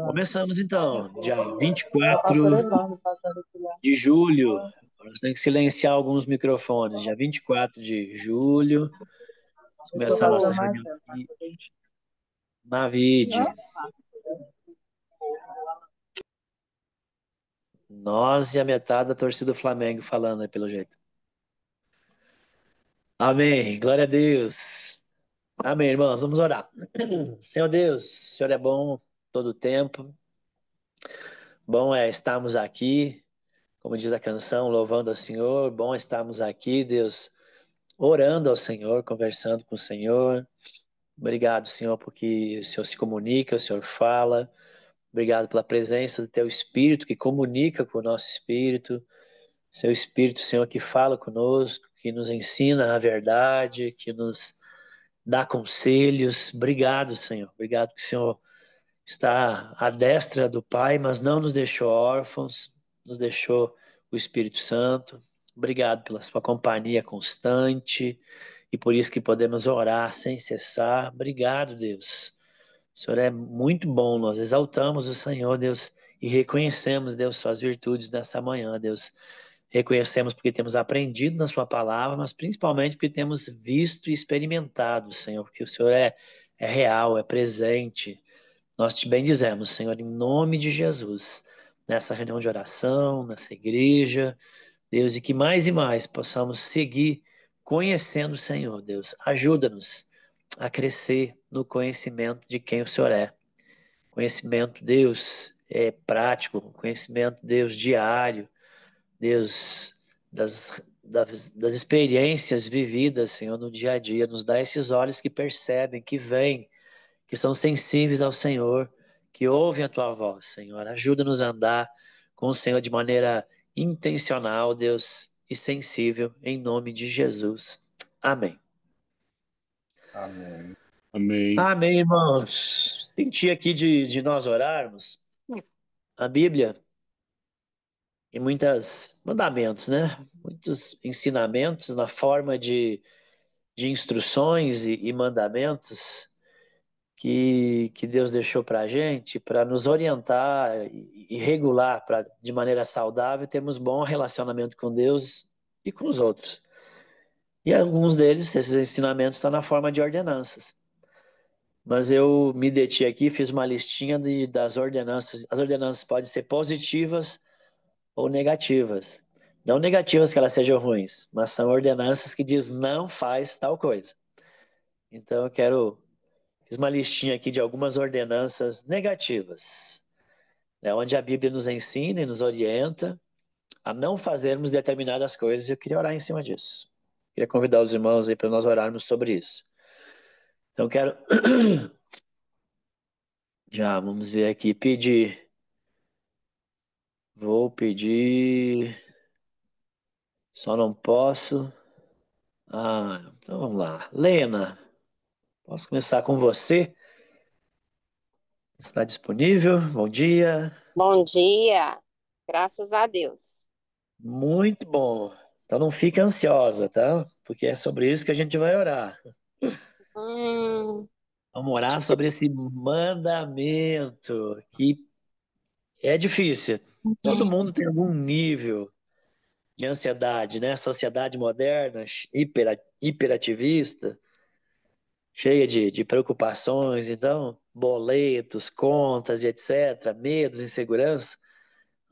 Começamos então, dia 24 de julho. Agora você tem que silenciar alguns microfones. Dia 24 de julho, vamos começar a nossa reunião aqui na VID. Nós e a metade da torcida do Flamengo falando aí, pelo jeito. Amém. Glória a Deus. Amém, irmãos. Vamos orar. Senhor Deus, o Senhor é bom todo o tempo. Bom é estarmos aqui, como diz a canção, louvando ao Senhor. Bom é estarmos aqui, Deus, orando ao Senhor, conversando com o Senhor. Obrigado, Senhor, porque o Senhor se comunica, o Senhor fala. Obrigado pela presença do Teu Espírito que comunica com o nosso espírito. Seu Espírito, Senhor, que fala conosco, que nos ensina a verdade, que nos dá conselhos. Obrigado, Senhor. Obrigado que o Senhor está à destra do Pai, mas não nos deixou órfãos, nos deixou o Espírito Santo. Obrigado pela sua companhia constante e por isso que podemos orar sem cessar. Obrigado, Deus. O Senhor é muito bom. Nós exaltamos o Senhor, Deus, e reconhecemos, Deus, suas virtudes nessa manhã, Deus. Reconhecemos porque temos aprendido na Sua palavra, mas principalmente porque temos visto e experimentado, Senhor, porque o Senhor é real, é presente. Nós te bendizemos, Senhor, em nome de Jesus, nessa reunião de oração, nessa igreja, Deus, e mais possamos seguir conhecendo o Senhor, Deus. Ajuda-nos a crescer no conhecimento de quem o Senhor é. Conhecimento, Deus, é prático, conhecimento, Deus, diário, Deus, das experiências vividas, Senhor, no dia a dia. Nos dá esses olhos que percebem, que veem, que são sensíveis ao Senhor, que ouvem a tua voz, Senhor. Ajuda-nos a andar com o Senhor de maneira intencional, Deus, e sensível, em nome de Jesus. Amém. Amém. Amém. Amém, irmãos. Senti aqui de nós orarmos. A Bíblia tem muitos mandamentos, né? Muitos ensinamentos na forma de instruções e mandamentos que Deus deixou para a gente, para nos orientar e regular, para de maneira saudável termos bom relacionamento com Deus e com os outros. E alguns deles, esses ensinamentos, estão na forma de ordenanças. Mas eu me deti aqui, fiz uma listinha das ordenanças. As ordenanças podem ser positivas ou negativas. Não negativas que elas sejam ruins, mas são ordenanças que diz não faz tal coisa. Então eu fiz uma listinha aqui de algumas ordenanças negativas, né, onde a Bíblia nos ensina e nos orienta a não fazermos determinadas coisas. E eu queria orar em cima disso. Queria convidar os irmãos aí para nós orarmos sobre isso. Então eu quero já vamos ver aqui, vou pedir, só não posso. Então vamos lá. Lena, posso começar com você? Está disponível? Bom dia. Bom dia, graças a Deus. Muito bom. Então não fica ansiosa, tá? Porque é sobre isso que a gente vai orar. Hum, Vamos orar sobre esse mandamento que é difícil. Todo mundo tem algum nível de ansiedade, né? Sociedade moderna, hiperativista, cheia de preocupações, então, boletos, contas e etc., medos, insegurança.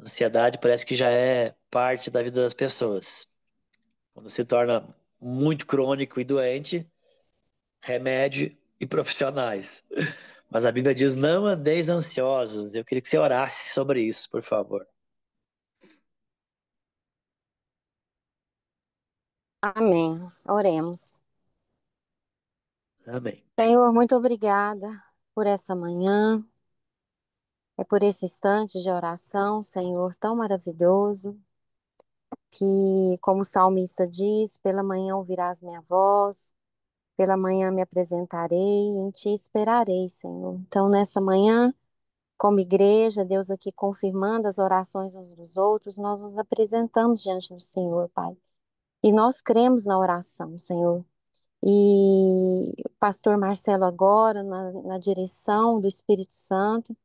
Ansiedade parece que já é parte da vida das pessoas. Quando se torna muito crônico e doente, remédio e profissionais. Mas a Bíblia diz: não andeis ansiosos. Eu queria que você orasse sobre isso, por favor. amém. Oremos. Amém. Senhor, muito obrigada por essa manhã, por esse instante de oração, Senhor, tão maravilhoso, que, como o salmista diz, pela manhã ouvirás minha voz, pela manhã me apresentarei, em ti esperarei, Senhor. Então, nessa manhã, como igreja, Deus aqui confirmando as orações uns dos outros, nós nos apresentamos diante do Senhor, Pai. E nós cremos na oração, Senhor. e o pastor Marcelo agora na direção do Espírito Santo,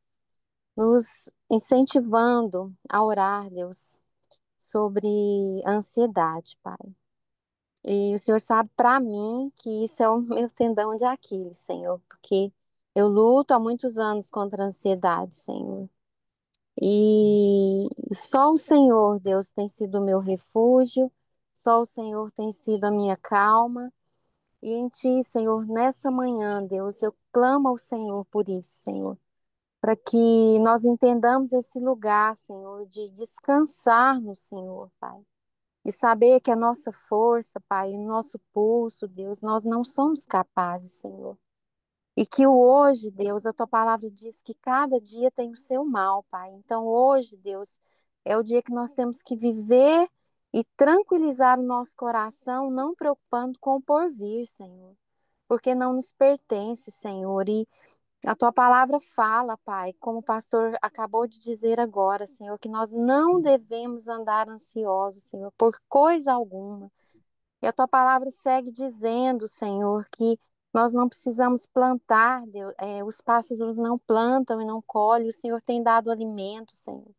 nos incentivando a orar, Deus, sobre a ansiedade, Pai. E o Senhor sabe para mim que isso é o meu tendão de Aquiles, Senhor, porque eu luto há muitos anos contra a ansiedade, Senhor. E só o Senhor, Deus, tem sido o meu refúgio, só o Senhor tem sido a minha calma. E em Ti, Senhor, nessa manhã, Deus, eu clamo ao Senhor por isso, Senhor, para que nós entendamos esse lugar, Senhor, de descansar no Senhor, Pai. De saber que a nossa força, Pai, o nosso pulso, Deus, nós não somos capazes, Senhor. E que o hoje, Deus, a tua palavra diz que cada dia tem o seu mal, Pai. Então, hoje, Deus, é o dia que nós temos que viver e tranquilizar o nosso coração, não preocupando com o porvir, Senhor. Porque não nos pertence, Senhor. E a tua palavra fala, Pai, como o pastor acabou de dizer agora, Senhor, que nós não devemos andar ansiosos, Senhor, por coisa alguma. E a tua palavra segue dizendo, Senhor, que nós não precisamos plantar, Deus, os pássaros não plantam e não colhem, o Senhor tem dado alimento, Senhor.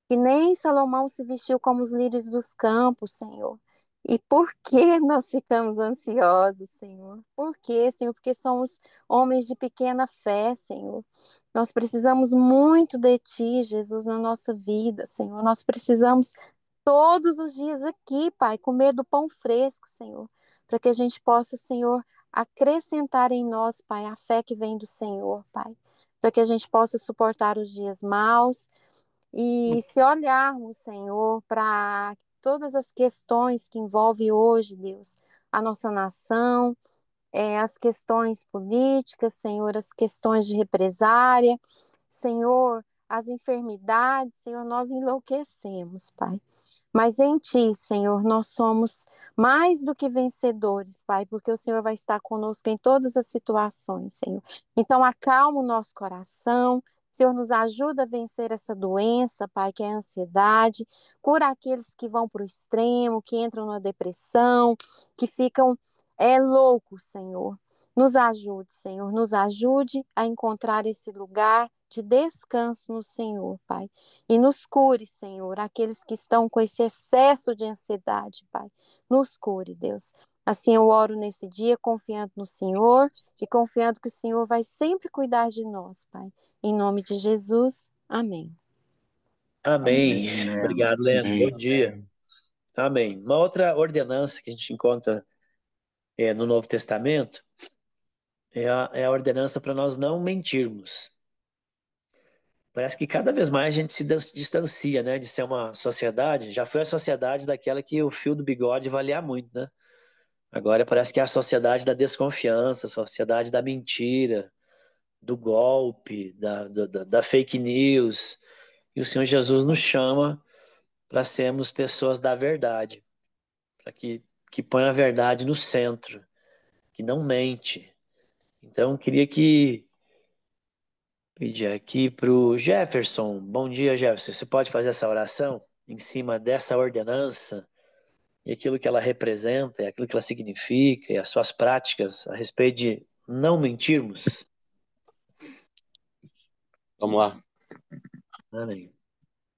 Que nem Salomão se vestiu como os lírios dos campos, Senhor. E por que nós ficamos ansiosos, Senhor? Por quê, Senhor? Porque somos homens de pequena fé, Senhor. Nós precisamos muito de Ti, Jesus, na nossa vida, Senhor. Nós precisamos todos os dias aqui, Pai, comer do pão fresco, Senhor, para que a gente possa, Senhor, acrescentar em nós, Pai, a fé que vem do Senhor, Pai, para que a gente possa suportar os dias maus e se olharmos, Senhor, para todas as questões que envolvem hoje, Deus, a nossa nação, as questões políticas, Senhor, as questões de represária, Senhor, as enfermidades, Senhor, nós enlouquecemos, Pai. Mas em Ti, Senhor, nós somos mais do que vencedores, Pai, porque o Senhor vai estar conosco em todas as situações, Senhor. Então, acalma o nosso coração. Senhor, nos ajuda a vencer essa doença, Pai, que é a ansiedade. Cura aqueles que vão para o extremo, que entram na depressão, que ficam loucos, Senhor. Nos ajude, Senhor, nos ajude a encontrar esse lugar de descanso no Senhor, Pai. E nos cure, Senhor, aqueles que estão com esse excesso de ansiedade, Pai. Nos cure, Deus. Assim eu oro nesse dia, confiando no Senhor e confiando que o Senhor vai sempre cuidar de nós, Pai. Em nome de Jesus, amém. Amém. Amém, Leno. Obrigado, Leno. Bom Amém. dia. Amém. Uma outra ordenança que a gente encontra no Novo Testamento é a ordenança para nós não mentirmos. Parece que cada vez mais a gente se distancia, né, de ser uma sociedade. Já foi a sociedade daquela que o fio do bigode valia muito, né? Agora parece que é a sociedade da desconfiança, a sociedade da mentira, do golpe, da fake news. E o Senhor Jesus nos chama para sermos pessoas da verdade, para que põe a verdade no centro, que não mente. Então, eu queria que pedir aqui para o Jefferson. Bom dia, Jefferson. Você pode fazer essa oração em cima dessa ordenança e aquilo que ela representa, e aquilo que ela significa, e as suas práticas a respeito de não mentirmos? Vamos lá. Amém.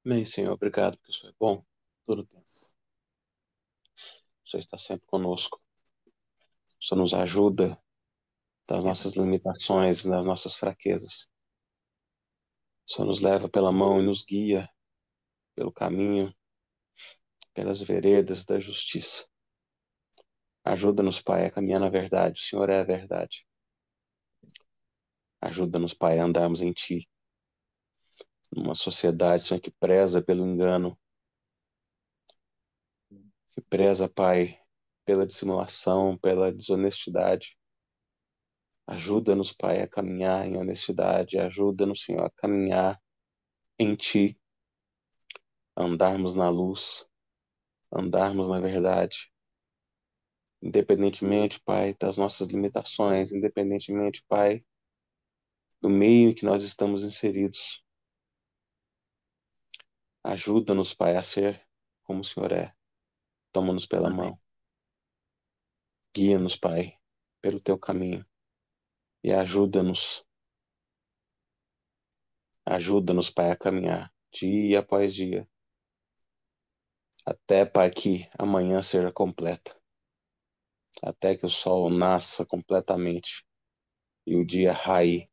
Amém, Senhor. Obrigado, porque o Senhor é bom todo tempo. O Senhor está sempre conosco. O Senhor nos ajuda das nossas limitações, das nossas fraquezas. O Senhor nos leva pela mão e nos guia pelo caminho, pelas veredas da justiça. Ajuda-nos, Pai, a caminhar na verdade. O Senhor é a verdade. Ajuda-nos, Pai, a andarmos em Ti, numa sociedade, Senhor, que preza pelo engano, que preza, Pai, pela dissimulação, pela desonestidade. Ajuda-nos, Pai, a caminhar em honestidade. Ajuda-nos, Senhor, a caminhar em Ti, a andarmos na luz, andarmos na verdade. Independentemente, Pai, das nossas limitações, independentemente, Pai, do meio em que nós estamos inseridos. Ajuda-nos, Pai, a ser como o Senhor é. Toma-nos pela Amém. mão. Guia-nos, Pai. pelo teu caminho e ajuda-nos, Pai, a caminhar dia após dia, até, Pai, que amanhã seja completa, até que o sol nasça completamente e o dia raie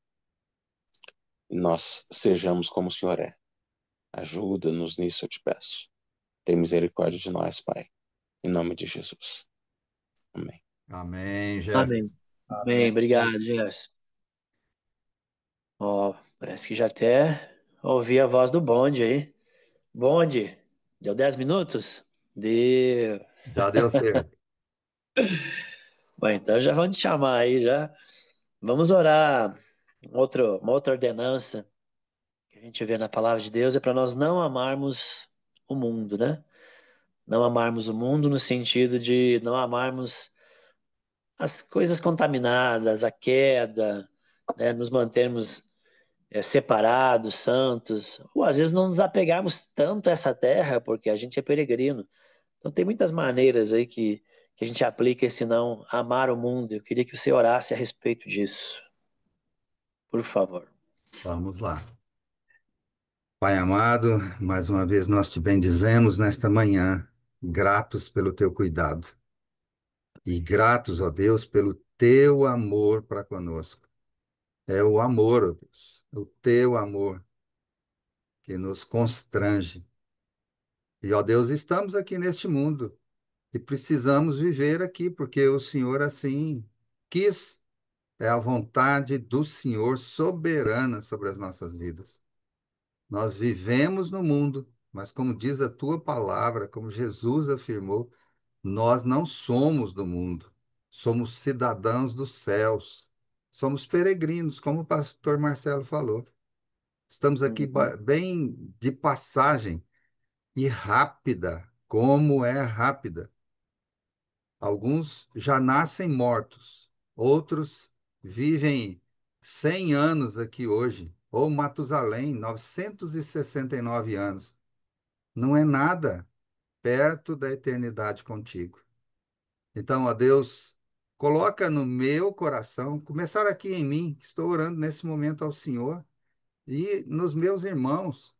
e nós sejamos como o Senhor é. Ajuda-nos nisso, eu te peço. Tem misericórdia de nós, Pai. Em nome de Jesus. Amém. Amém, Amém. Jefferson. Amém. Obrigado, Gerson. Ó, parece que já até ouvi a voz do bonde aí. Bonde, deu 10 minutos? Deu. Já deu certo. Bom, então já vamos te chamar aí, já. Vamos orar. Uma outra ordenança que a gente vê na palavra de Deus é para nós não amarmos o mundo, né? Não amarmos o mundo no sentido de não amarmos as coisas contaminadas, a queda, né? Nos mantermos separados, santos, ou às vezes não nos apegarmos tanto a essa terra, porque a gente é peregrino. Então tem muitas maneiras aí que a gente aplica esse não amar o mundo. Eu queria que você orasse a respeito disso, por favor. Vamos lá. Pai amado, mais uma vez nós te bendizemos nesta manhã, gratos pelo teu cuidado e gratos, ó Deus, pelo teu amor para conosco. É o amor, ó Deus, o teu amor que nos constrange. E, ó Deus, estamos aqui neste mundo e precisamos viver aqui, porque o Senhor assim quis, é a vontade do Senhor soberana sobre as nossas vidas. Nós vivemos no mundo, mas como diz a tua palavra, como Jesus afirmou, nós não somos do mundo, somos cidadãos dos céus, somos peregrinos, como o pastor Marcelo falou. Estamos aqui Uhum. bem de passagem e rápida, como é rápida. Alguns já nascem mortos, outros vivem 100 anos aqui hoje, ou Matusalém, 969 anos. Não é nada perto da eternidade contigo. Então, ó Deus, coloca no meu coração, começar aqui em mim, que estou orando nesse momento ao Senhor, e nos meus irmãos,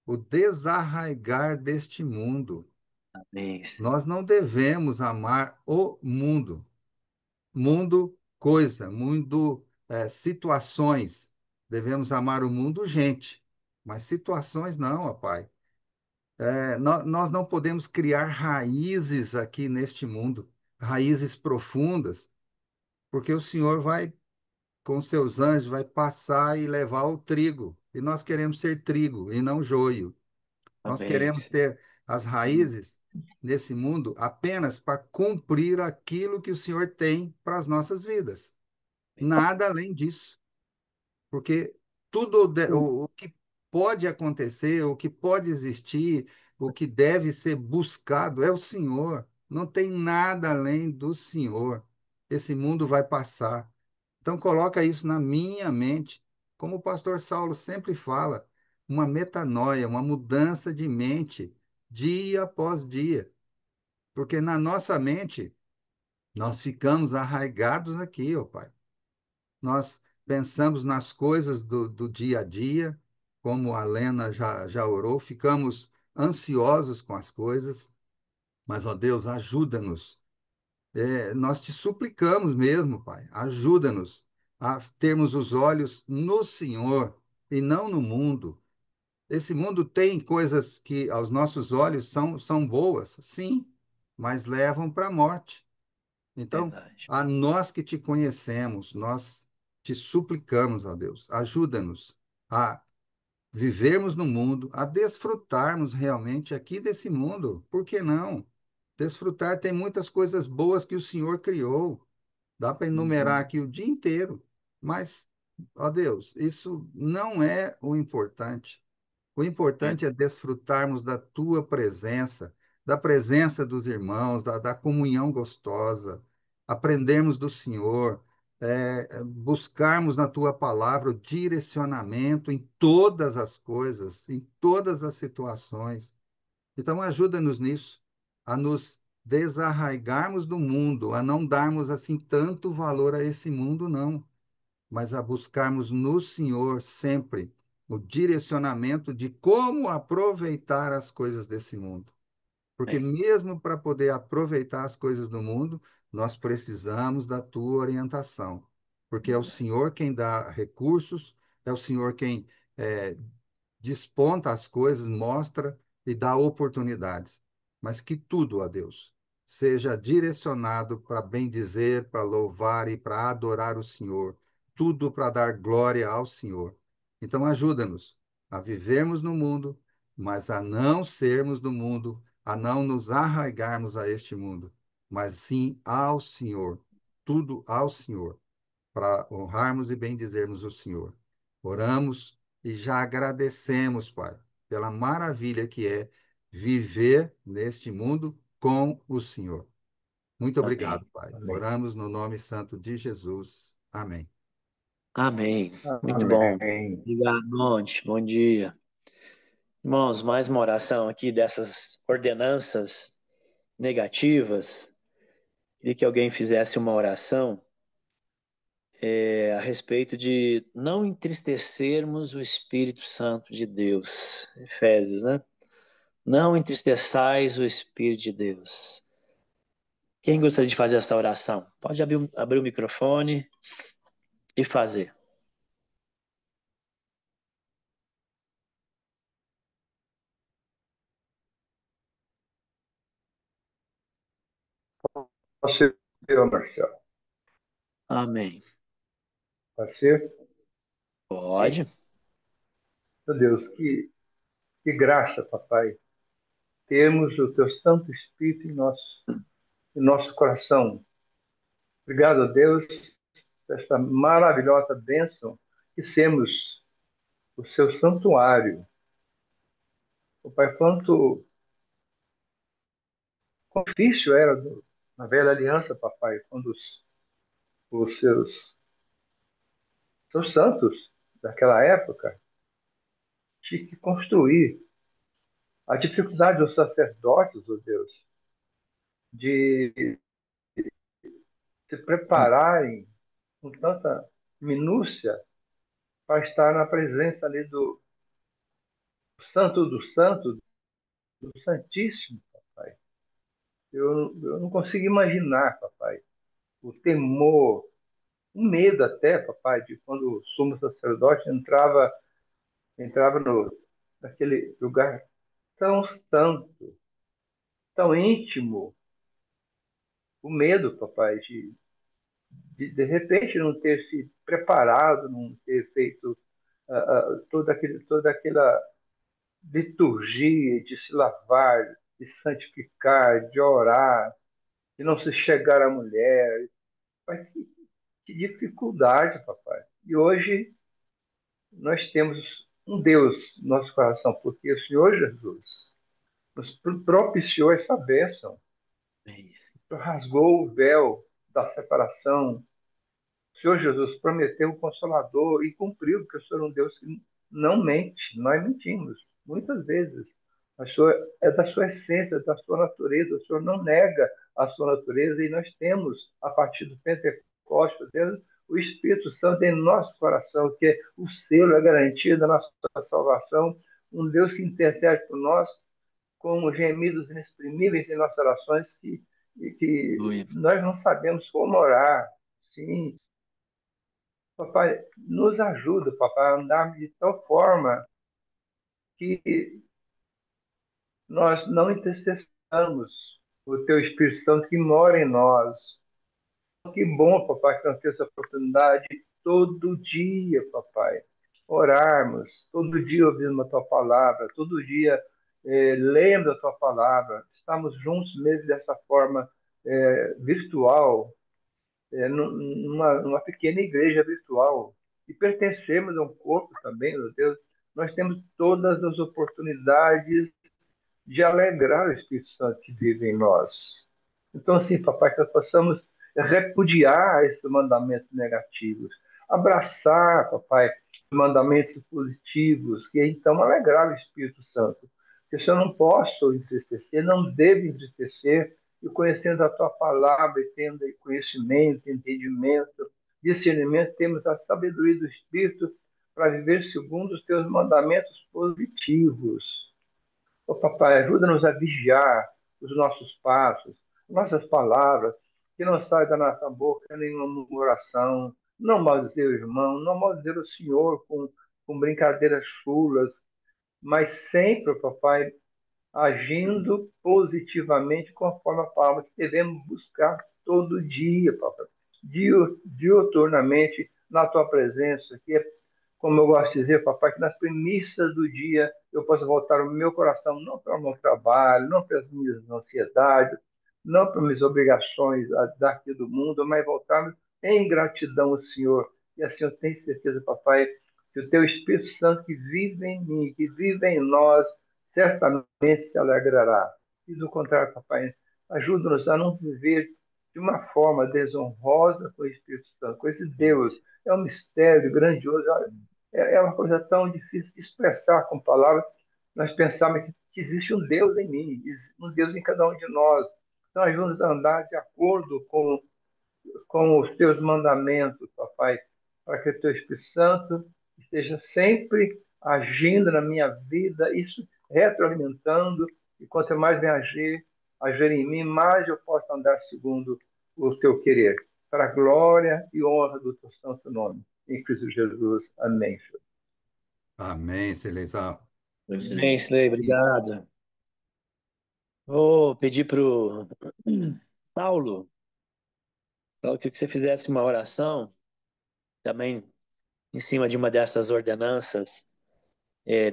o desarraigar deste mundo. Amém, Senhor. Nós não devemos amar o mundo. Mundo, coisa, mundo, situações. Devemos amar o mundo, gente, mas situações não, ó Pai. Nós não podemos criar raízes aqui neste mundo, raízes profundas, porque o Senhor vai, com seus anjos, vai passar e levar o trigo. E nós queremos ser trigo e não joio. Nós Amém, queremos Senhor. ter as raízes nesse mundo apenas para cumprir aquilo que o Senhor tem para as nossas vidas. Nada além disso. Porque o que pode acontecer, o que pode existir, o que deve ser buscado é o Senhor. Não tem nada além do Senhor. Esse mundo vai passar. Então coloca isso na minha mente, como o pastor Saulo sempre fala, uma metanoia, uma mudança de mente, dia após dia. Porque na nossa mente nós ficamos arraigados aqui, ó Pai. Nós pensamos nas coisas do dia a dia, como a Lena já orou, ficamos ansiosos com as coisas, mas, ó Deus, ajuda-nos. Nós te suplicamos mesmo, Pai, ajuda-nos a termos os olhos no Senhor e não no mundo. Esse mundo tem coisas que aos nossos olhos são boas, sim, mas levam para a morte. Então, Verdade. a nós que te conhecemos, nós te suplicamos, ó Deus, ajuda-nos a vivermos no mundo, a desfrutarmos realmente aqui desse mundo. Por que não? Desfrutar tem muitas coisas boas que o Senhor criou. Dá para enumerar Uhum. aqui o dia inteiro. Mas, ó Deus, isso não é o importante. O importante é desfrutarmos da tua presença, da presença dos irmãos, da comunhão gostosa, aprendermos do Senhor, buscarmos na tua palavra o direcionamento em todas as coisas, em todas as situações. Então, ajuda-nos nisso, a nos desarraigarmos do mundo, a não darmos assim tanto valor a esse mundo, não, mas a buscarmos no Senhor sempre o direcionamento de como aproveitar as coisas desse mundo. Porque Amém. mesmo para poder aproveitar as coisas do mundo, nós precisamos da tua orientação. Porque é o Senhor quem dá recursos, é o Senhor quem eh, desponta as coisas, mostra e dá oportunidades. Mas que tudo, ó Deus, seja direcionado para bendizer, para louvar e para adorar o Senhor. Tudo para dar glória ao Senhor. Então, ajuda-nos a vivermos no mundo, mas a não sermos do mundo, a não nos arraigarmos a este mundo, mas sim ao Senhor. Tudo ao Senhor para honrarmos e bendizermos o Senhor. Oramos e já agradecemos, Pai, pela maravilha que é viver neste mundo com o Senhor. Muito obrigado, Amém. Pai. Amém. Oramos no nome santo de Jesus. Amém. Amém. Muito bom. Amém. Obrigado, Monte. Bom dia. Irmãos, mais uma oração aqui dessas ordenanças negativas. Queria que alguém fizesse uma oração a respeito de não entristecermos o Espírito Santo de Deus. Efésios, né? Não entristeçais o Espírito de Deus. Quem gostaria de fazer essa oração? Pode abrir o microfone e fazer. Pode ser, Marcelo. Amém. Pode ser? Sim. Pode. Meu Deus, que graça, papai, termos o teu Santo Espírito em nosso coração. Obrigado a Deus por esta maravilhosa bênção que sermos o seu santuário. Papai, quão difícil era na velha aliança, papai, quando os seus santos daquela época tinham que construir. A dificuldade dos sacerdotes, oh Deus, de se prepararem com tanta minúcia para estar na presença ali do Santo, do Santíssimo, papai. Eu não consigo imaginar, papai, o temor, o medo até, papai, de quando o sumo sacerdote entrava naquele lugar tão santo, tão íntimo, o medo, papai, de repente não ter se preparado, não ter feito toda aquela liturgia de se lavar, de santificar, de orar, de não se chegar à mulher. Mas que dificuldade, papai. E hoje nós temos um Deus no nosso coração, porque o Senhor Jesus nos propiciou essa bênção, Amém. rasgou o véu da separação. O Senhor Jesus prometeu o Consolador e cumpriu, porque o Senhor é um Deus que não mente. Nós mentimos, muitas vezes. É da sua essência, da sua natureza. O Senhor não nega a sua natureza e nós temos, a partir do Pentecostes, Deus, o Espírito Santo em nosso coração, que é o selo, a garantia da nossa salvação. Um Deus que intercede por nós com gemidos inexprimíveis em nossas orações que Aleluia. nós não sabemos como orar. Sim, papai, nos ajuda, papai, a andarmos de tal forma que nós não entristeçamos o teu Espírito Santo que mora em nós. Que bom, papai, que nós temos essa oportunidade todo dia, papai, orarmos, todo dia ouvindo a tua palavra, todo dia lendo a tua palavra. Estamos juntos mesmo dessa forma virtual, numa pequena igreja virtual. E pertencemos a um corpo também, meu Deus. Nós temos todas as oportunidades de alegrar o Espírito Santo que vive em nós. Então, assim, papai, que nós possamos repudiar esses mandamentos negativos, abraçar, papai, mandamentos positivos, que então alegrar o Espírito Santo. Porque se eu não posso entristecer, não devo entristecer e conhecendo a tua palavra, e tendo aí conhecimento, entendimento, discernimento, temos a sabedoria do Espírito para viver segundo os teus mandamentos positivos. Ô papai, ajuda-nos a vigiar os nossos passos, nossas palavras, que não saia da nossa boca nenhuma murmuração, não maldizer o irmão, não maldizer o Senhor com brincadeiras chulas, mas sempre, papai, agindo positivamente conforme a palavra que devemos buscar todo dia, papai, diuturnamente na tua presença, que é, como eu gosto de dizer, papai, que nas premissas do dia eu possa voltar o meu coração, não para o meu trabalho, não para as minhas ansiedades, não para as minhas obrigações daqui do mundo, mas voltar em gratidão ao Senhor. E assim eu tenho certeza, papai, que o teu Espírito Santo que vive em mim, que vive em nós, certamente se alegrará. E do contrário, papai, ajuda-nos a não viver de uma forma desonrosa com o Espírito Santo, com esse Deus. É um mistério grandioso, é uma coisa tão difícil de expressar com palavras. Nós pensamos que existe um Deus em mim, um Deus em cada um de nós. Então, ajuda-nos a andar de acordo com os teus mandamentos, papai, para que o teu Espírito Santo esteja sempre agindo na minha vida, isso retroalimentando, e quanto mais vem agir em mim, mais eu posso andar segundo o teu querer, para a glória e honra do teu santo nome. Em Cristo Jesus. Amém. Senhor. Amém, Celestial. Bem, Slay, obrigado. Vou pedir pro Paulo, Paulo, que você fizesse uma oração também em cima de uma dessas ordenanças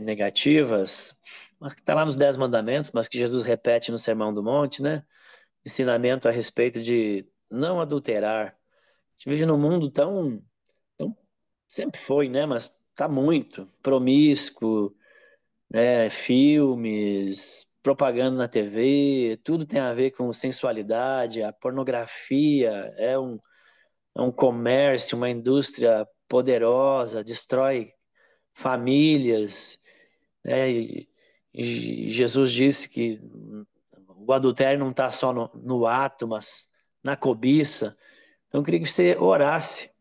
negativas, mas que está lá nos Dez Mandamentos, mas que Jesus repete no Sermão do Monte, né? Ensinamento a respeito de não adulterar. A gente vive num mundo tão sempre foi, né? Mas tá muito promíscuo, né? Filmes, propaganda na TV, tudo tem a ver com sensualidade. A pornografia é um comércio, uma indústria poderosa, destrói famílias, né? E Jesus disse que o adultério não está só no ato, mas na cobiça. Então, eu queria que você orasse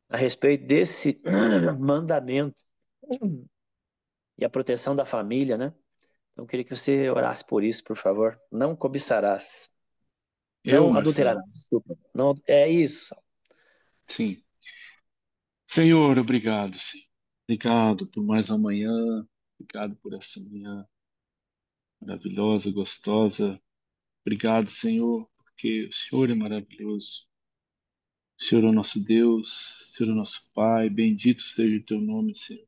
a respeito desse mandamento e a proteção da família, né? Então, eu queria que você orasse por isso, por favor. Não cobiçarás. Eu, Não Marcelo? adulterarás, desculpa. Não, é isso. Sim. Senhor, obrigado, Senhor. Obrigado por mais uma manhã. Obrigado por essa manhã maravilhosa, gostosa. Obrigado, Senhor, porque o Senhor é maravilhoso. O Senhor é o nosso Deus, o Senhor é o nosso Pai. Bendito seja o teu nome, Senhor.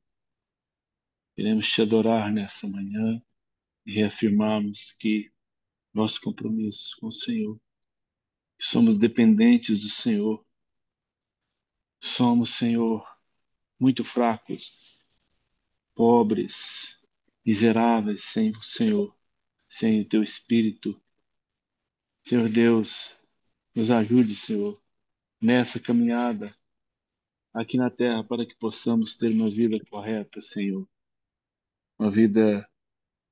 Queremos te adorar nessa manhã e reafirmarmos que nosso compromisso com o Senhor, que somos dependentes do Senhor. Somos, Senhor, muito fracos, pobres, miseráveis sem o Senhor, sem o teu Espírito. Senhor Deus, nos ajude, Senhor, nessa caminhada aqui na terra para que possamos ter uma vida correta, Senhor. Uma vida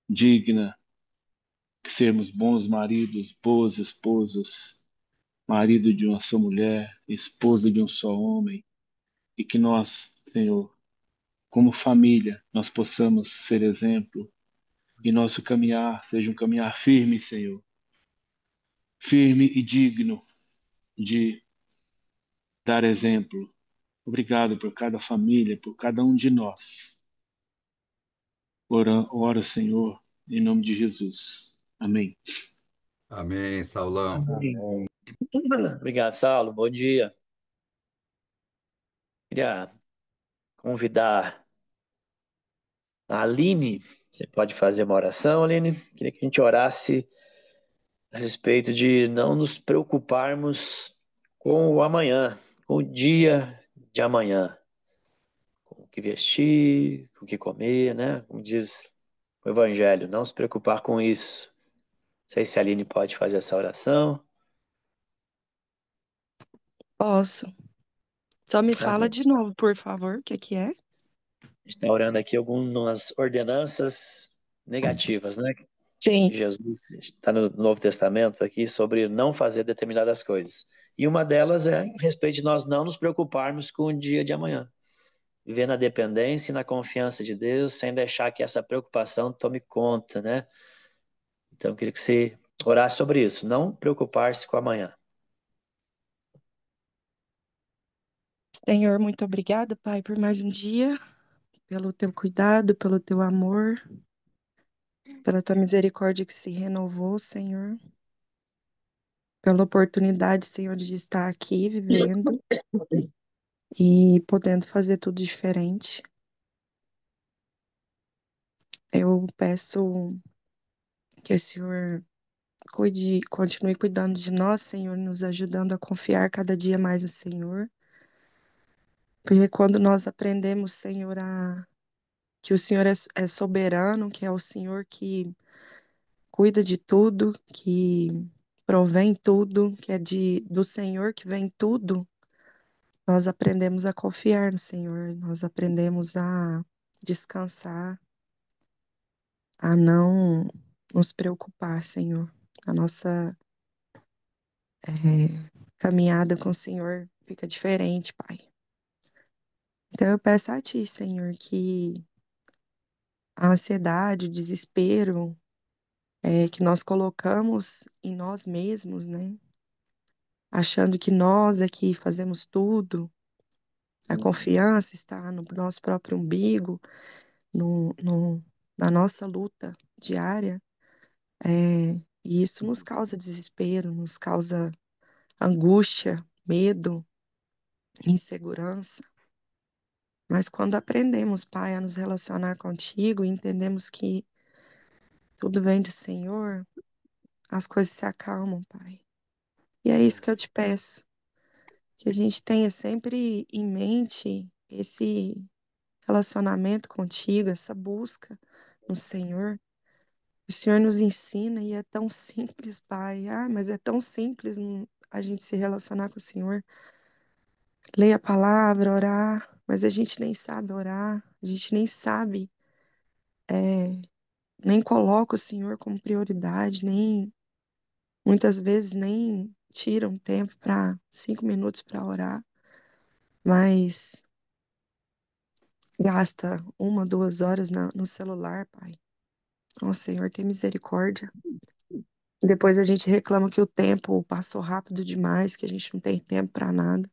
digna, que sermos bons maridos, boas esposas, marido de uma só mulher, esposa de um só homem, e que nós, Senhor, como família, nós possamos ser exemplo e nosso caminhar seja um caminhar firme, Senhor, firme e digno de dar exemplo. Obrigado por cada família, por cada um de nós. Ora, Senhor, em nome de Jesus. Amém. Amém, Saulão. Amém. Obrigado, Saulo. Bom dia. Queria convidar a Aline. Você pode fazer uma oração, Aline? Queria que a gente orasse a respeito de não nos preocuparmos com o amanhã, com o dia de amanhã, com o que vestir, com o que comer, né? Como diz o Evangelho, não se preocupar com isso. Não sei se a Aline pode fazer essa oração. Posso. Só me fala Amém. de novo, por favor, o que que é? A gente está orando aqui algumas ordenanças negativas, né? Sim. Jesus está no Novo Testamento aqui sobre não fazer determinadas coisas. E uma delas é a respeito de nós não nos preocuparmos com o dia de amanhã. Viver na dependência e na confiança de Deus, sem deixar que essa preocupação tome conta, né? Então, eu queria que você orasse sobre isso. Não preocupar-se com amanhã. Senhor, muito obrigada, Pai, por mais um dia, pelo teu cuidado, pelo teu amor, pela tua misericórdia que se renovou, Senhor, pela oportunidade, Senhor, de estar aqui vivendo e podendo fazer tudo diferente. Eu peço que o Senhor continue cuidando de nós, Senhor, nos ajudando a confiar cada dia mais no Senhor. Porque quando nós aprendemos, Senhor, que o Senhor é soberano, que é o Senhor que cuida de tudo, que provém tudo, que é do Senhor que vem tudo, nós aprendemos a confiar no Senhor, nós aprendemos a descansar, a não nos preocupar, Senhor. A nossa caminhada com o Senhor fica diferente, Pai. Então eu peço a Ti, Senhor, que a ansiedade, o desespero que nós colocamos em nós mesmos, né? Achando que nós é que fazemos tudo, a confiança está no nosso próprio umbigo, no, no, na nossa luta diária, e isso nos causa desespero, nos causa angústia, medo, insegurança. Mas quando aprendemos, Pai, a nos relacionar contigo e entendemos que tudo vem do Senhor, as coisas se acalmam, Pai. E é isso que eu te peço, que a gente tenha sempre em mente esse relacionamento contigo, essa busca no Senhor. O Senhor nos ensina e é tão simples, Pai. Ah, mas é tão simples a gente se relacionar com o Senhor. Ler a palavra, orar, mas a gente nem sabe orar, a gente nem sabe, nem coloca o Senhor como prioridade, nem muitas vezes nem tira um tempo 5 minutos para orar, mas gasta 1, 2 horas no celular, Pai. Ó Senhor, tem misericórdia. Depois a gente reclama que o tempo passou rápido demais, que a gente não tem tempo para nada.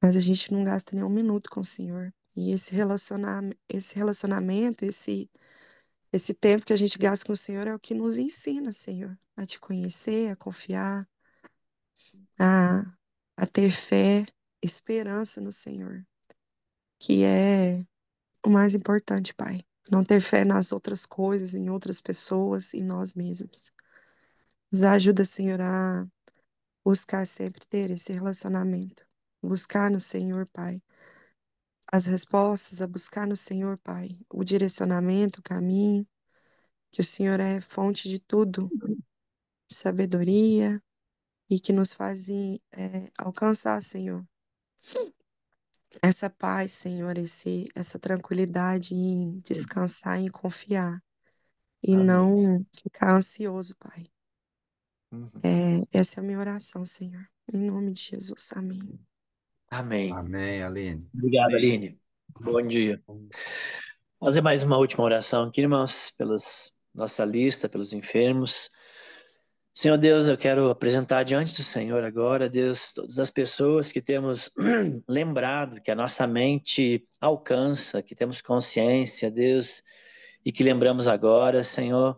Mas a gente não gasta nem 1 minuto com o Senhor. E esse relacionamento, esse tempo que a gente gasta com o Senhor é o que nos ensina, Senhor, a te conhecer, a confiar, a, a ter fé, esperança no Senhor, que é o mais importante, Pai. Não ter fé nas outras coisas, em outras pessoas, em nós mesmos. Nos ajuda, Senhor, a buscar sempre ter esse relacionamento. Buscar no Senhor, Pai, as respostas, a buscar no Senhor, Pai, o direcionamento, o caminho, que o Senhor é fonte de tudo, sabedoria, e que nos fazem alcançar, Senhor, essa paz, Senhor, essa tranquilidade em descansar e confiar, e Amém. não ficar ansioso, Pai. Uhum. Essa é a minha oração, Senhor. Em nome de Jesus, amém. Amém. Amém, Aline. Obrigado, Aline. Bom dia. Fazer mais uma última oração aqui, irmãos, pelos nossa lista, pelos enfermos. Senhor Deus, eu quero apresentar diante do Senhor agora, Deus, todas as pessoas que temos lembrado, que a nossa mente alcança, que temos consciência, Deus, e que lembramos agora, Senhor,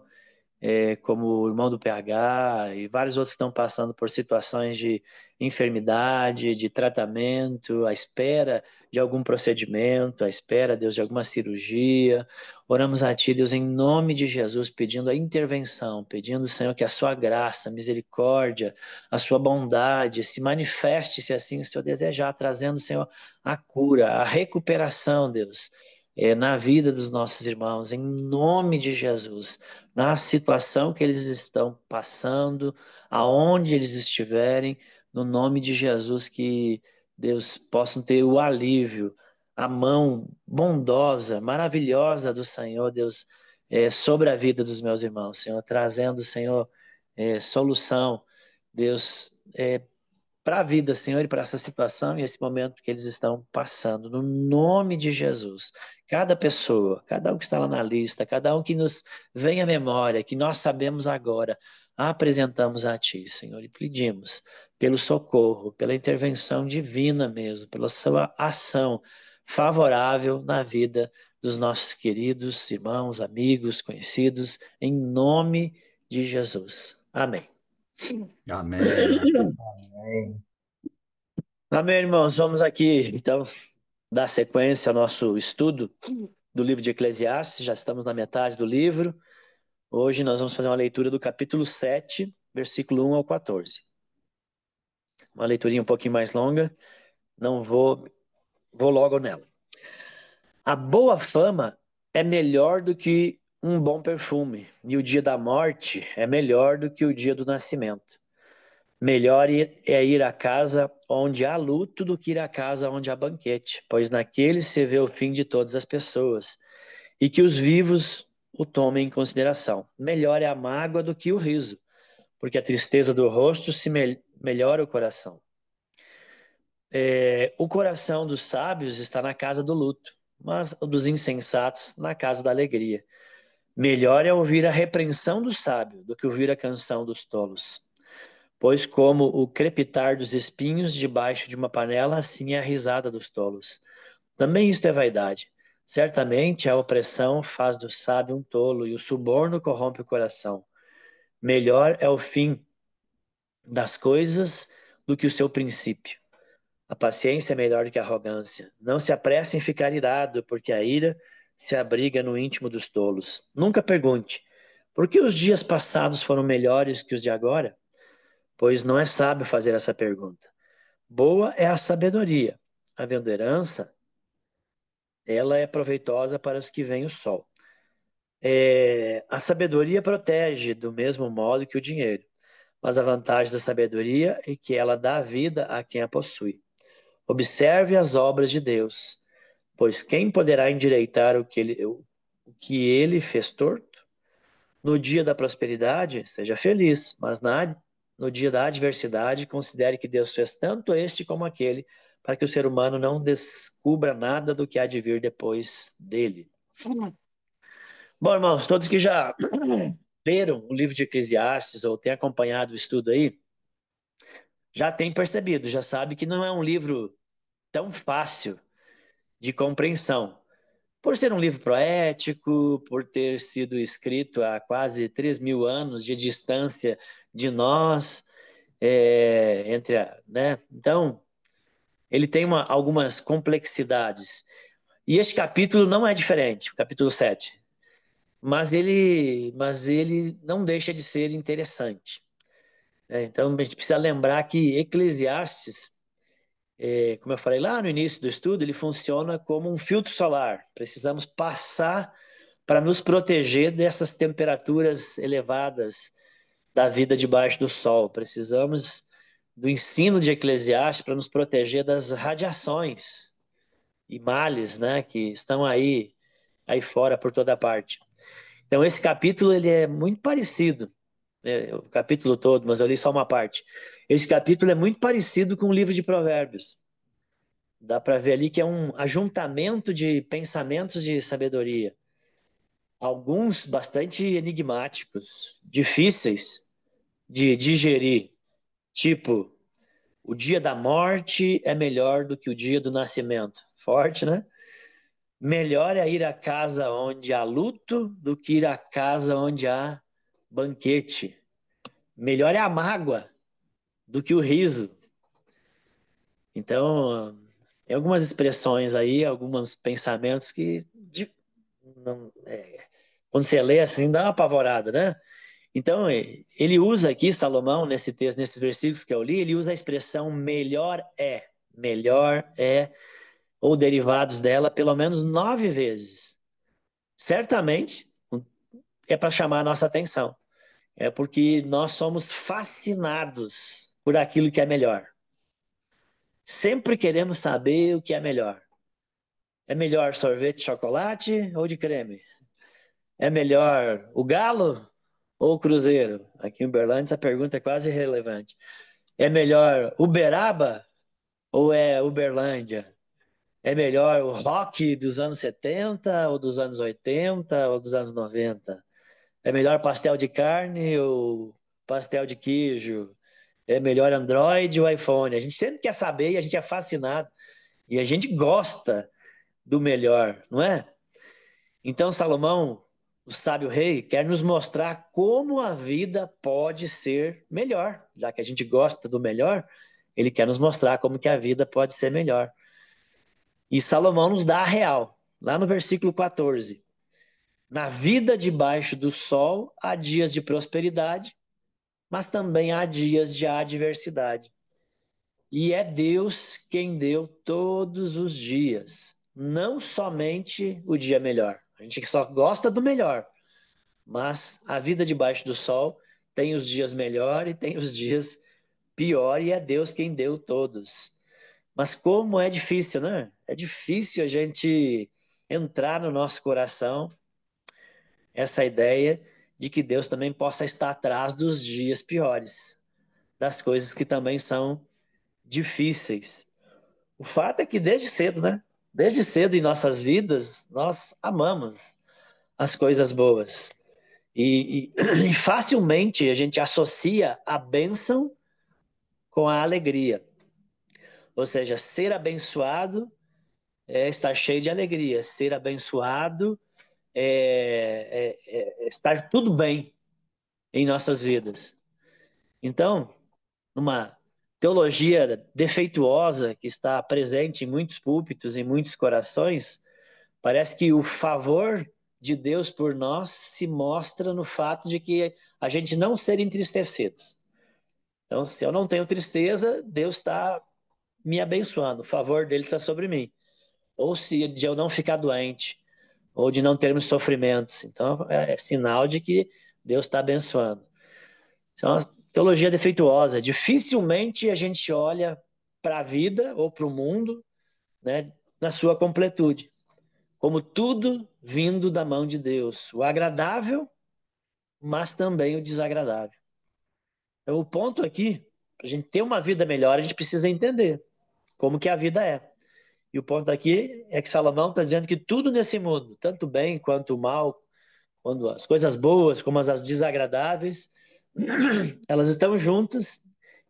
como o irmão do PH e vários outros que estão passando por situações de enfermidade, de tratamento, à espera de algum procedimento, à espera, Deus, de alguma cirurgia. Oramos a Ti, Deus, em nome de Jesus, pedindo a intervenção, pedindo, Senhor, que a Sua graça, misericórdia, a Sua bondade se manifeste, se assim o Senhor desejar, trazendo, Senhor, a cura, a recuperação, Deus. Na vida dos nossos irmãos, em nome de Jesus, na situação que eles estão passando, aonde eles estiverem, no nome de Jesus, que Deus possam ter o alívio, a mão bondosa, maravilhosa do Senhor, Deus, sobre a vida dos meus irmãos, Senhor, trazendo, Senhor, solução, Deus, para a vida, Senhor, e para essa situação e esse momento que eles estão passando, no nome de Jesus. Cada pessoa, cada um que está lá na lista, cada um que nos vem à memória, que nós sabemos agora, apresentamos a Ti, Senhor, e pedimos pelo socorro, pela intervenção divina mesmo, pela sua ação favorável na vida dos nossos queridos irmãos, amigos, conhecidos, em nome de Jesus. Amém. Amém. Amém. Amém, irmãos. Vamos aqui, então, dar sequência ao nosso estudo do livro de Eclesiastes. Já estamos na metade do livro. Hoje nós vamos fazer uma leitura do capítulo 7, versículo 1 ao 14. Uma leiturinha um pouquinho mais longa. Não vou logo nela. A boa fama é melhor do que um bom perfume, e o dia da morte é melhor do que o dia do nascimento. Melhor é ir à casa onde há luto do que ir à casa onde há banquete, pois naquele se vê o fim de todas as pessoas, e que os vivos o tomem em consideração. Melhor é a mágoa do que o riso, porque a tristeza do rosto se melhora o coração. O coração dos sábios está na casa do luto, mas o dos insensatos na casa da alegria. Melhor é ouvir a repreensão do sábio do que ouvir a canção dos tolos. Pois como o crepitar dos espinhos debaixo de uma panela, assim é a risada dos tolos. Também isto é vaidade. Certamente a opressão faz do sábio um tolo, e o suborno corrompe o coração. Melhor é o fim das coisas do que o seu princípio. A paciência é melhor do que a arrogância. Não se apresse em ficar irado, porque a ira se abriga no íntimo dos tolos. Nunca pergunte, por que os dias passados foram melhores que os de agora? Pois não é sábio fazer essa pergunta. Boa é a sabedoria. Havendo herança, ela é proveitosa para os que veem o sol. A sabedoria protege do mesmo modo que o dinheiro, mas a vantagem da sabedoria é que ela dá vida a quem a possui. Observe as obras de Deus, pois quem poderá endireitar o que ele fez torto? No dia da prosperidade, seja feliz, mas no dia da adversidade, considere que Deus fez tanto este como aquele, para que o ser humano não descubra nada do que há de vir depois dele. Bom, irmãos, todos que já leram o livro de Eclesiastes ou têm acompanhado o estudo aí, já têm percebido, já sabe que não é um livro tão fácil de compreensão. Por ser um livro poético, por ter sido escrito há quase 3.000 anos de distância de nós, né? Então, ele tem algumas complexidades. E este capítulo não é diferente, o capítulo 7. Mas ele não deixa de ser interessante. Então, a gente precisa lembrar que Eclesiastes, como eu falei lá no início do estudo, ele funciona como um filtro solar. Precisamos passar para nos proteger dessas temperaturas elevadas da vida debaixo do sol. Precisamos do ensino de Eclesiastes para nos proteger das radiações e males, né, que estão aí fora por toda parte. Então esse capítulo ele é muito parecido, o capítulo todo, mas eu li só uma parte. Esse capítulo é muito parecido com o livro de Provérbios. Dá para ver ali que é um ajuntamento de pensamentos de sabedoria. Alguns bastante enigmáticos, difíceis de digerir, tipo, o dia da morte é melhor do que o dia do nascimento. Forte, né? Melhor é ir à casa onde há luto do que ir à casa onde há banquete. Melhor é a mágoa do que o riso. Então, tem algumas expressões aí, alguns pensamentos que quando você lê assim, dá uma apavorada, né? Então, ele usa aqui, Salomão, nesse texto, nesses versículos que eu li, ele usa a expressão melhor é, ou derivados dela, pelo menos 9 vezes. Certamente é para chamar a nossa atenção. É porque nós somos fascinados por aquilo que é melhor. Sempre queremos saber o que é melhor. É melhor sorvete de chocolate ou de creme? É melhor o Galo ou o Cruzeiro? Aqui em Uberlândia essa pergunta é quase irrelevante. É melhor Uberaba ou é Uberlândia? É melhor o rock dos anos 70 ou dos anos 80 ou dos anos 90? É melhor pastel de carne ou pastel de queijo? É melhor Android ou iPhone? A gente sempre quer saber e a gente é fascinado e a gente gosta do melhor, não é? Então, Salomão, o sábio rei, quer nos mostrar como a vida pode ser melhor. Já que a gente gosta do melhor, ele quer nos mostrar como que a vida pode ser melhor. E Salomão nos dá a real, lá no versículo 14. Na vida debaixo do sol há dias de prosperidade, mas também há dias de adversidade. E é Deus quem deu todos os dias, não somente o dia melhor. A gente só gosta do melhor, mas a vida debaixo do sol tem os dias melhor e tem os dias pior, e é Deus quem deu todos. Mas como é difícil, né? É difícil a gente entrar no nosso coração essa ideia de que Deus também possa estar atrás dos dias piores, das coisas que também são difíceis. O fato é que desde cedo, né? Desde cedo em nossas vidas, nós amamos as coisas boas. E facilmente a gente associa a bênção com a alegria. Ou seja, ser abençoado é estar cheio de alegria. Ser abençoado é estar tudo bem em nossas vidas. Então, uma teologia defeituosa que está presente em muitos púlpitos, em muitos corações, parece que o favor de Deus por nós se mostra no fato de que a gente não ser entristecidos. Então, se eu não tenho tristeza, Deus está me abençoando, o favor dele está sobre mim. Ou se de eu não ficar doente, ou de não termos sofrimentos. Então, é sinal de que Deus está abençoando. Isso é uma teologia defeituosa. Dificilmente a gente olha para a vida ou para o mundo, né, na sua completude, como tudo vindo da mão de Deus, o agradável, mas também o desagradável. Então, o ponto aqui, para a gente ter uma vida melhor, a gente precisa entender como que a vida é. E o ponto aqui é que Salomão está dizendo que tudo nesse mundo, tanto o bem quanto o mal, quando as coisas boas como as desagradáveis, elas estão juntas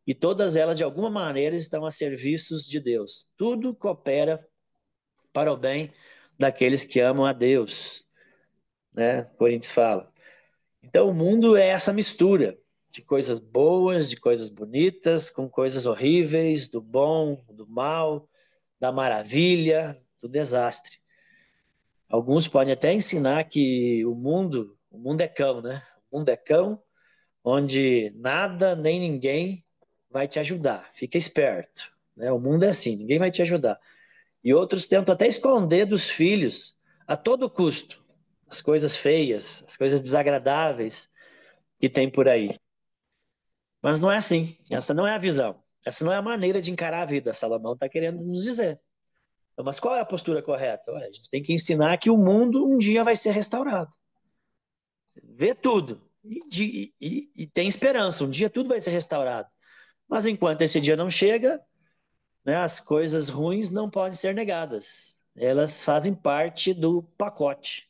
e todas elas, de alguma maneira, estão a serviços de Deus. Tudo coopera para o bem daqueles que amam a Deus, né? Coríntios fala. Então, o mundo é essa mistura de coisas boas, de coisas bonitas, com coisas horríveis, do bom, do mal, da maravilha, do desastre. Alguns podem até ensinar que o mundo é cão, né? O mundo é cão, onde nada nem ninguém vai te ajudar. Fica esperto, né? O mundo é assim, ninguém vai te ajudar. E outros tentam até esconder dos filhos a todo custo as coisas feias, as coisas desagradáveis que tem por aí. Mas não é assim. Essa não é a visão. Essa não é a maneira de encarar a vida. Salomão está querendo nos dizer. Então, mas qual é a postura correta? Olha, a gente tem que ensinar que o mundo um dia vai ser restaurado. Vê tudo. E tem esperança. Um dia tudo vai ser restaurado. Mas enquanto esse dia não chega, né, as coisas ruins não podem ser negadas. Elas fazem parte do pacote.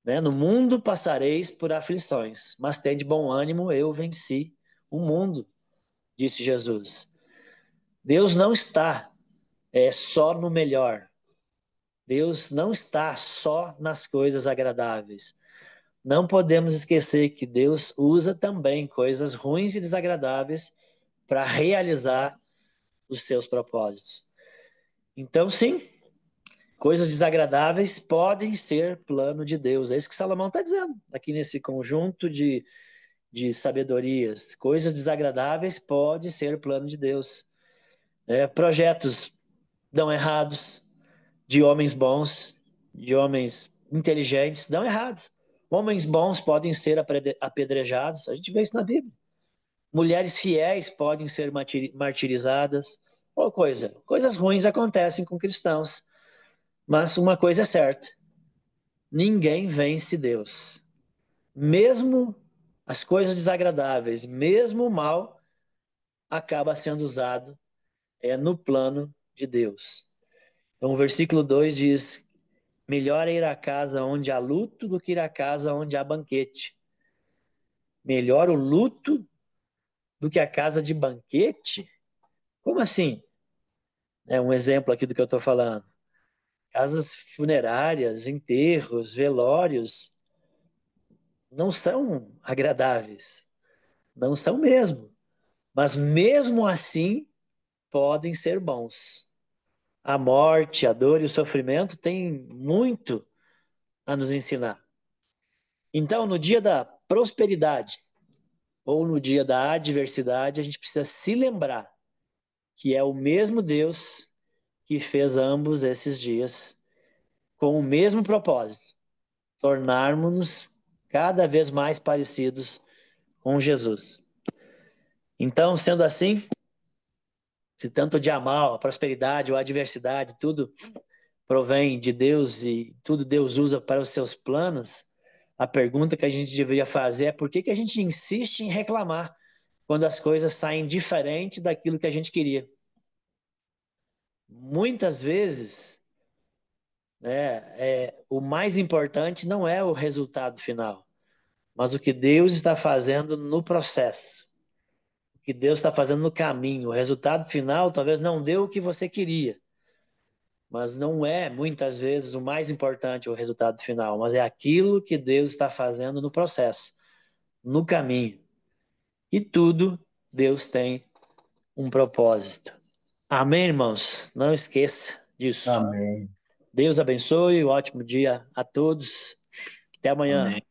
Né? No mundo passareis por aflições, mas tende bom ânimo, eu venci o mundo, disse Jesus. Deus não está só no melhor. Deus não está só nas coisas agradáveis. Não podemos esquecer que Deus usa também coisas ruins e desagradáveis para realizar os seus propósitos. Então, sim, coisas desagradáveis podem ser plano de Deus. É isso que Salomão está dizendo aqui nesse conjunto de sabedorias. Coisas desagradáveis podem ser plano de Deus. Projetos dão errados, de homens bons, de homens inteligentes, dão errados. Homens bons podem ser apedrejados, a gente vê isso na Bíblia. Mulheres fiéis podem ser martirizadas. Ou coisas ruins acontecem com cristãos. Mas uma coisa é certa: ninguém vence Deus. Mesmo as coisas desagradáveis, mesmo o mal, acaba sendo usado no plano de Deus. Então, o versículo 2 diz: melhor é ir à casa onde há luto do que ir à casa onde há banquete. Melhor o luto do que a casa de banquete? Como assim? É um exemplo aqui do que eu estou falando. Casas funerárias, enterros, velórios não são agradáveis. Não são mesmo. Mas mesmo assim, podem ser bons. A morte, a dor e o sofrimento têm muito a nos ensinar. Então, no dia da prosperidade ou no dia da adversidade, a gente precisa se lembrar que é o mesmo Deus que fez ambos esses dias com o mesmo propósito: tornarmos-nos cada vez mais parecidos com Jesus. Então, sendo assim, se tanto o dia mal, a prosperidade ou a adversidade, tudo provém de Deus e tudo Deus usa para os seus planos, a pergunta que a gente deveria fazer é por que a gente insiste em reclamar quando as coisas saem diferente daquilo que a gente queria? Muitas vezes, né, o mais importante não é o resultado final, mas o que Deus está fazendo no processo, o que Deus está fazendo no caminho. O resultado final talvez não dê o que você queria, mas não é muitas vezes o mais importante o resultado final, mas é aquilo que Deus está fazendo no processo, no caminho. E tudo Deus tem um propósito. Amém, irmãos? Não esqueça disso. Amém. Deus abençoe, um ótimo dia a todos. Até amanhã. Amém.